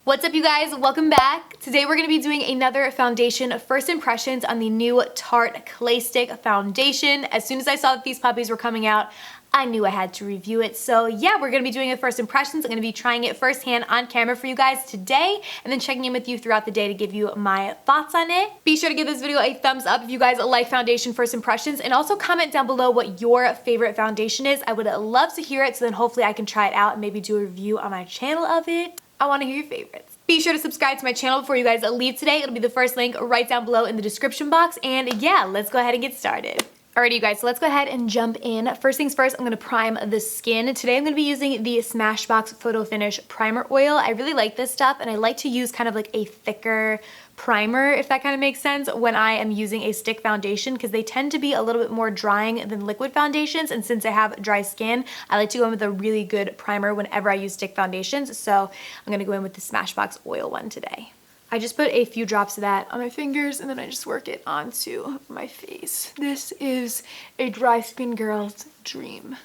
What's up, you guys? Welcome back. Today we're going to be doing another foundation first impressions on the new Tarte Clay Stick foundation. As soon as I saw that these puppies were coming out, I knew I had to review it. So yeah, we're going to be doing a first impressions. I'm going to be trying it firsthand on camera for you guys today and then checking in with you throughout the day to give you my thoughts on it. Be sure to give this video a thumbs up if you guys like foundation first impressions, and also comment down below what your favorite foundation is. I would love to hear it, so then hopefully I can try it out and maybe do a review on my channel of it. I want to hear your favorites. Be sure to subscribe to my channel before you guys leave today. It'll be the first link right down below in the description box. And yeah, let's go ahead and get started. Alrighty, you guys, so let's go ahead and jump in. First things first, I'm going to prime the skin. Today I'm going to be using the Smashbox Photo Finish Primer Oil. I really like this stuff, and I like to use kind of like a thicker primer, if that kind of makes sense, when I am using a stick foundation, because they tend to be a little bit more drying than liquid foundations. And since I have dry skin, I like to go in with a really good primer whenever I use stick foundations. So I'm going to go in with the Smashbox Oil one today. I just put a few drops of that on my fingers and then I just work it onto my face. This is a dry skin girl's dream.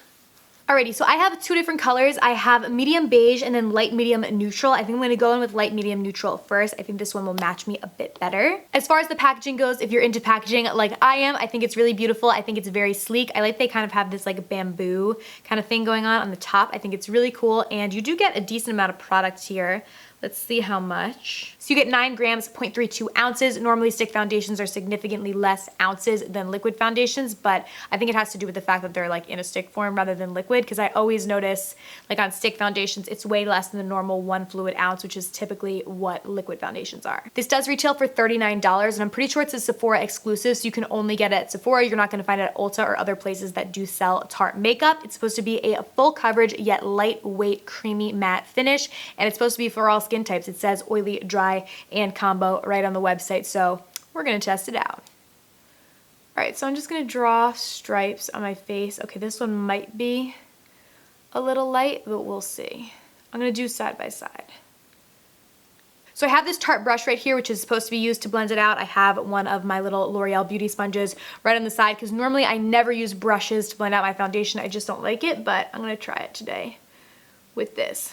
Alrighty, so I have two different colors. I have medium beige and then light medium neutral. I think I'm going to go in with light medium neutral first. I think this one will match me a bit better. As far as the packaging goes, if you're into packaging like I am, I think it's really beautiful. I think it's very sleek. I like they kind of have this like bamboo kind of thing going on the top. I think it's really cool, and you do get a decent amount of product here. Let's see how much. So you get 9 grams, 0.32 ounces. Normally stick foundations are significantly less ounces than liquid foundations, but I think it has to do with the fact that they're like in a stick form rather than liquid, because I always notice like on stick foundations, it's way less than the normal 1 fluid ounce, which is typically what liquid foundations are. This does retail for $39, and I'm pretty sure it's a Sephora exclusive, so you can only get it at Sephora. You're not gonna find it at Ulta or other places that do sell Tarte makeup. It's supposed to be a full coverage yet lightweight creamy matte finish, and it's supposed to be for all skin types. It says oily, dry, and combo right on the website, so we're gonna test it out. Alright, so I'm just gonna draw stripes on my face. Okay, this one might be a little light, but we'll see. I'm gonna do side by side. So I have this Tarte brush right here, which is supposed to be used to blend it out. I have one of my little L'Oreal beauty sponges right on the side, because normally I never use brushes to blend out my foundation. I just don't like it, but I'm gonna try it today with this.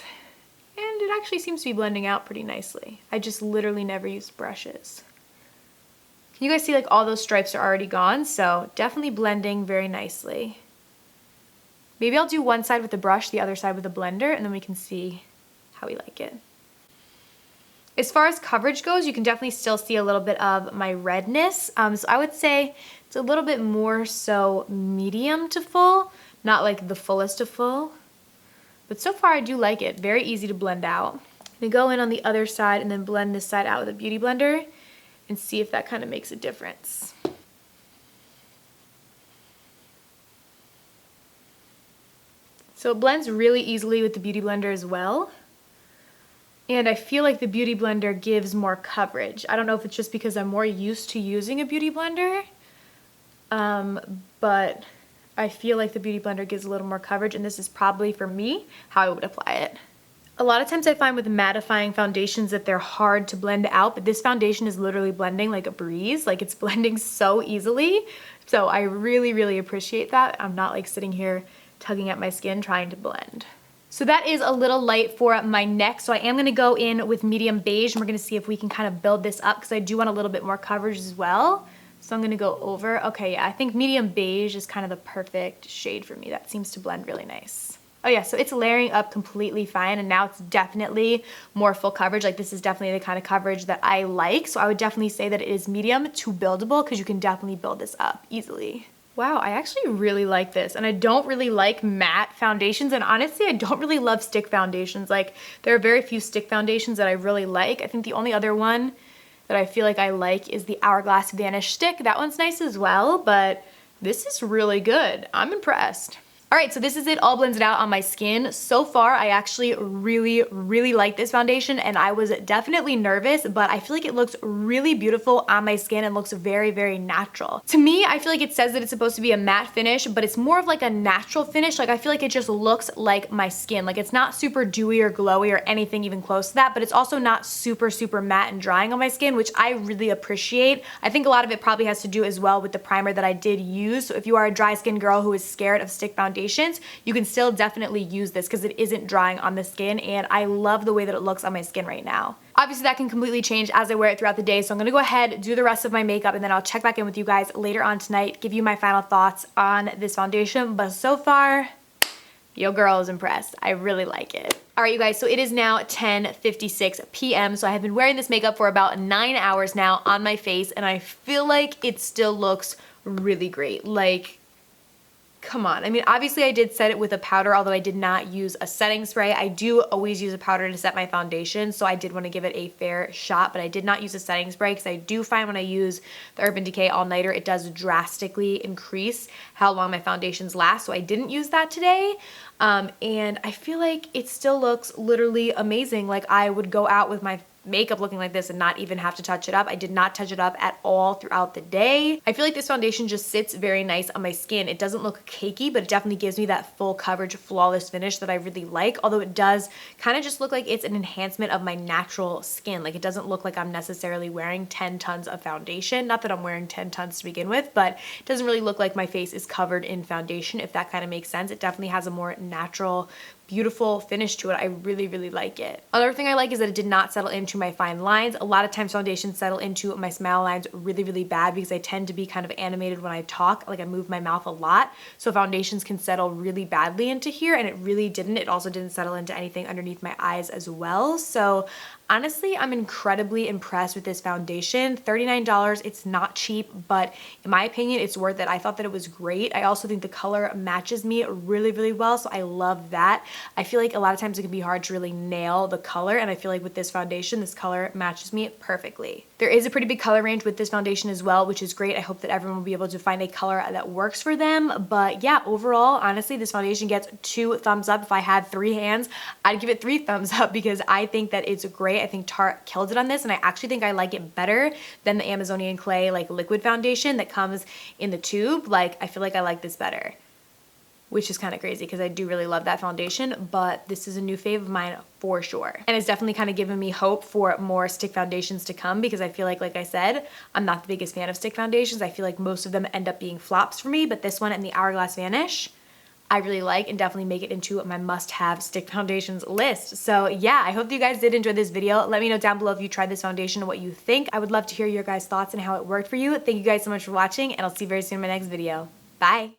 And it actually seems to be blending out pretty nicely. I just literally never use brushes. Can you guys see like all those stripes are already gone? So definitely blending very nicely. Maybe I'll do one side with the brush, the other side with the blender, and then we can see how we like it. As far as coverage goes, you can definitely still see a little bit of my redness. So I would say it's a little bit more so medium to full, not like the fullest of full. But so far I do like it. Very easy to blend out. I'm gonna go in on the other side and then blend this side out with a beauty blender and see if that kind of makes a difference. So it blends really easily with the beauty blender as well. And I feel like the beauty blender gives more coverage. I don't know if it's just because I'm more used to using a beauty blender, but I feel like the beauty blender gives a little more coverage, and this is probably, for me, how I would apply it. A lot of times I find with mattifying foundations that they're hard to blend out, but this foundation is literally blending like a breeze. Like, it's blending so easily. So I really, really appreciate that. I'm not like sitting here tugging at my skin trying to blend. So that is a little light for my neck. So I am gonna go in with medium beige, and we're gonna see if we can kind of build this up, because I do want a little bit more coverage as well. So I'm gonna go over. Okay, yeah, I think medium beige is kind of the perfect shade for me. That seems to blend really nice. Oh yeah, so it's layering up completely fine, and now it's definitely more full coverage. Like, this is definitely the kind of coverage that I like. So I would definitely say that it is medium to buildable, because you can definitely build this up easily. Wow, I actually really like this, and I don't really like matte foundations, and honestly, I don't really love stick foundations. Like, there are very few stick foundations that I really like. I think the only other one that I feel like I like is the Hourglass Vanish Stick. That one's nice as well, but this is really good. I'm impressed. Alright, so this is it all blended out on my skin. So far, I actually really, really like this foundation, and I was definitely nervous, but I feel like it looks really beautiful on my skin and looks very, very natural. To me, I feel like it says that it's supposed to be a matte finish, but it's more of like a natural finish. Like, I feel like it just looks like my skin. Like, it's not super dewy or glowy or anything even close to that, but it's also not super, super matte and drying on my skin, which I really appreciate. I think a lot of it probably has to do as well with the primer that I did use. So if you are a dry skin girl who is scared of stick foundation, foundations, you can still definitely use this because it isn't drying on the skin, and I love the way that it looks on my skin right now. Obviously that can completely change as I wear it throughout the day, so I'm gonna go ahead, do the rest of my makeup, and then I'll check back in with you guys later on tonight, give you my final thoughts on this foundation. But so far, your girl is impressed. I really like it. All right, you guys, so it is now 10:56 p.m. So I have been wearing this makeup for about 9 hours now on my face, and I feel like it still looks really great. Like, come on. I mean, obviously I did set it with a powder, although I did not use a setting spray. I do always use a powder to set my foundation, so I did want to give it a fair shot, but I did not use a setting spray because I do find when I use the Urban Decay All Nighter, it does drastically increase how long my foundations last, so I didn't use that today. And I feel like it still looks literally amazing. Like, I would go out with my makeup looking like this and not even have to touch it up. I did not touch it up at all throughout the day. I feel like this foundation just sits very nice on my skin. It doesn't look cakey, but it definitely gives me that full coverage, flawless finish that I really like, although it does kind of just look like it's an enhancement of my natural skin. Like, it doesn't look like I'm necessarily wearing 10 tons of foundation. Not that I'm wearing 10 tons to begin with, but it doesn't really look like my face is covered in foundation, if that kind of makes sense. It definitely has a more natural, beautiful finish to it. I really, really like it. Another thing I like is that it did not settle into my fine lines. A lot of times foundations settle into my smile lines really, really bad because I tend to be kind of animated when I talk. Like, I move my mouth a lot. So foundations can settle really badly into here, and it really didn't. It also didn't settle into anything underneath my eyes as well. So honestly, I'm incredibly impressed with this foundation. $39, it's not cheap, but in my opinion, it's worth it. I thought that it was great. I also think the color matches me really, really well, so I love that. I feel like a lot of times it can be hard to really nail the color, and I feel like with this foundation, this color matches me perfectly. There is a pretty big color range with this foundation as well, which is great. I hope that everyone will be able to find a color that works for them. But yeah, overall, honestly, this foundation gets 2 thumbs up. If I had 3 hands, I'd give it 3 thumbs up because I think that it's great. I think Tarte killed it on this, and I actually think I like it better than the Amazonian Clay like liquid foundation that comes in the tube. Like, I feel like I like this better, which is kind of crazy because I do really love that foundation, but this is a new fave of mine for sure. And it's definitely kind of given me hope for more stick foundations to come because I feel like I said, I'm not the biggest fan of stick foundations. I feel like most of them end up being flops for me, but this one and the Hourglass Vanish, I really like and definitely make it into my must-have stick foundations list. So yeah, I hope that you guys did enjoy this video. Let me know down below if you tried this foundation and what you think. I would love to hear your guys' thoughts and how it worked for you. Thank you guys so much for watching, and I'll see you very soon in my next video. Bye.